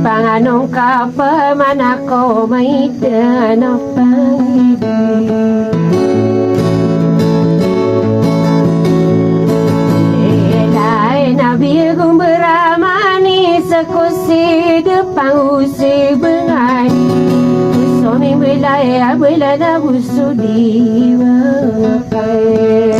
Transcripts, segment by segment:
Panganong kapa manako may tanapang Elay nabigong beramani sekusi depan usi bengai Suami belaya belada busudi wakai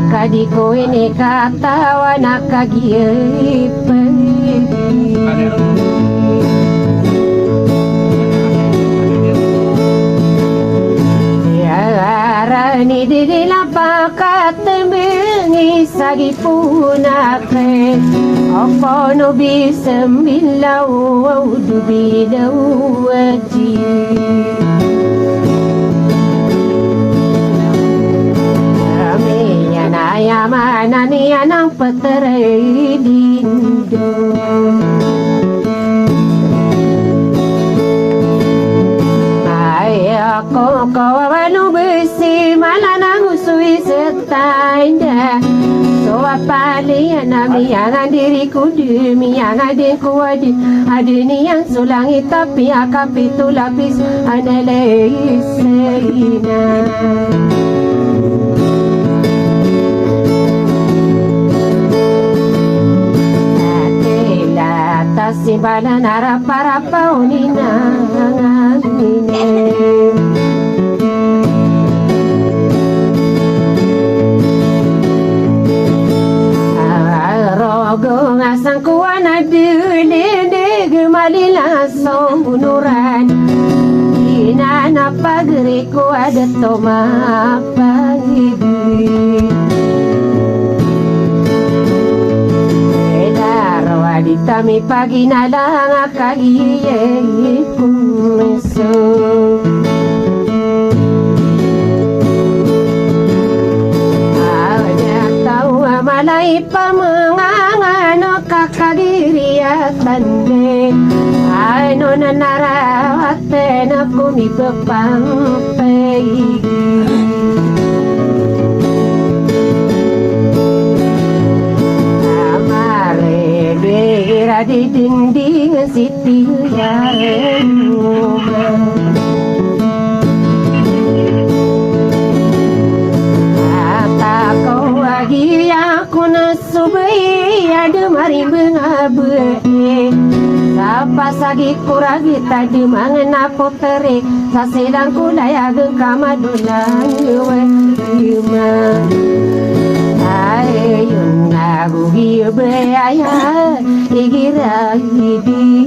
Kadiko ini kata nakagiyipay Yarani didila pakatembengi sagi punake Apa no bisembilau dubilau wajib Mana ni anang peterai dindo Ayako kawanu besi malana ngusui setainda So apali anami yang diriku demi yang adinku adini yang sulangi tapi akapi tu lapis anelei seina Simbalan harap-harap unina ngangine Rogo ngasang kuwana dede gemalila sombunuran Inana pagriku ada toma pagi Ditami pagi na lang akagiye kumeso Awalnya tahu malay pamangangano kakagiri at bande Ano na narawate na kumipapang paigi Di dinding siti yang Ata kau lagi aku nasubai ada mari mengabe Sapa sagi kuragi tadi mangena potere Sasedang kulaya gengkama dulang lima Ayun aku hibayaya Igira hidi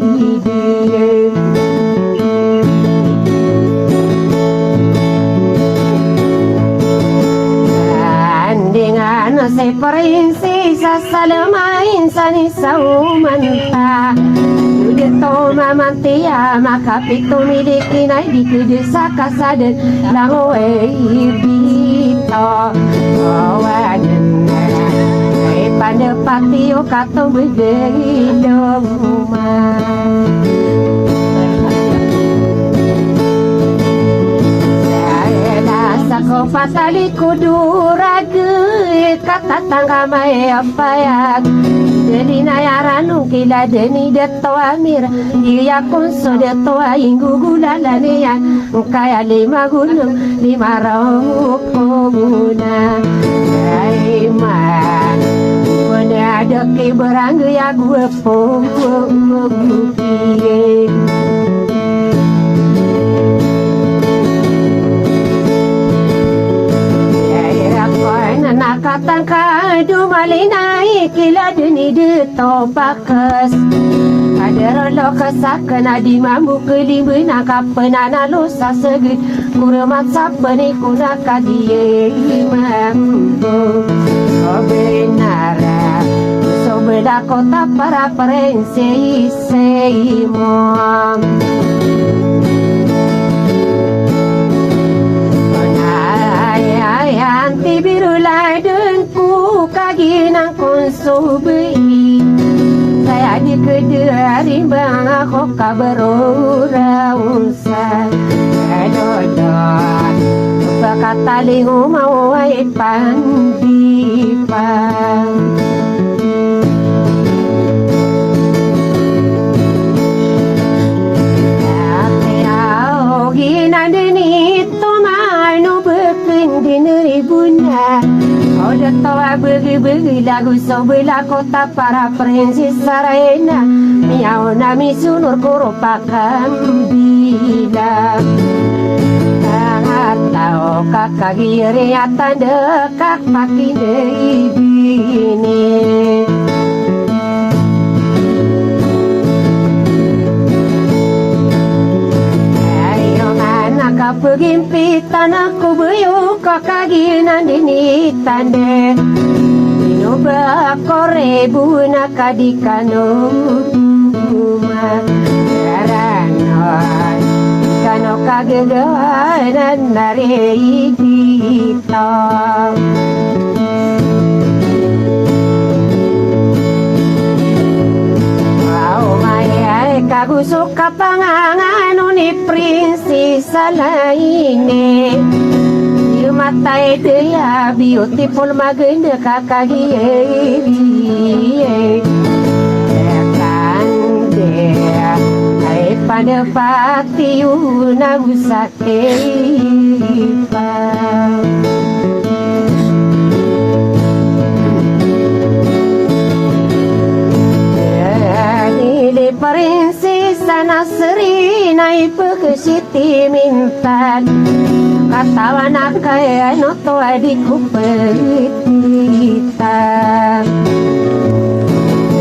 Andingan separinsi sasalama insani saumanta Udito mamantia makapito miliki na dikudesa kasadan Langoe ibito Awadan pada patio katong berdiri doma Saya nasa ko patali kudurage kata tangga may apayag Deni nayaranong kila deni deto amira Iya konso deto aing gugulalane yan Kaya 5 gunung 5 roko muna Kaiman ada ke berangga ya gue pokok-pokok Nakatan kadu malinai kila deni de topakas Aderolo kesakena di mambu kelimbena kapenana lusa segit kuremat sapeni kuna kadie mambu Obenara Sobeda kota para perense seimom Anti biru ladengku kaki nang konsobe saya di kedari bang aku kabarora unsa dodot kata lingu mau ai pandipan Ginandini tomanu bekin dineri bunda Oda tawa begi-begi lagu sebelah kota para prinsip sarayana Miau nami sunur kurupakan bila Tangat tau kakak giri atan dekak makin bini Pegimpitan aku buyuk kakaginan dini tande Inoba korebu nakadikano Karanon Kano kagagawanan nari kita Kagu suka pangangano ni prinsesa laine Yu matai dia beautiful maganda kakagie Kande Hai pada pati una usake Prinsesa Nasri naik ke siti mintan Katawan akaya noto adikku petita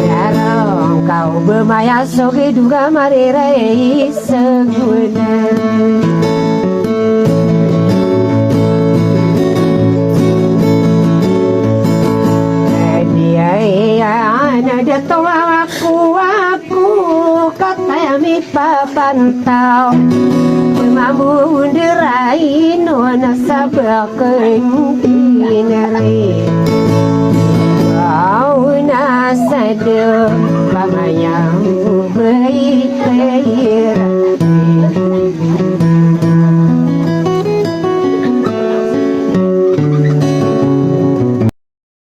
Yarong kau bermaya soge duga marirai seguna Dia tahu aku kata mi papantau mambu underai nona sabak kendinari kau nasado pamayang baik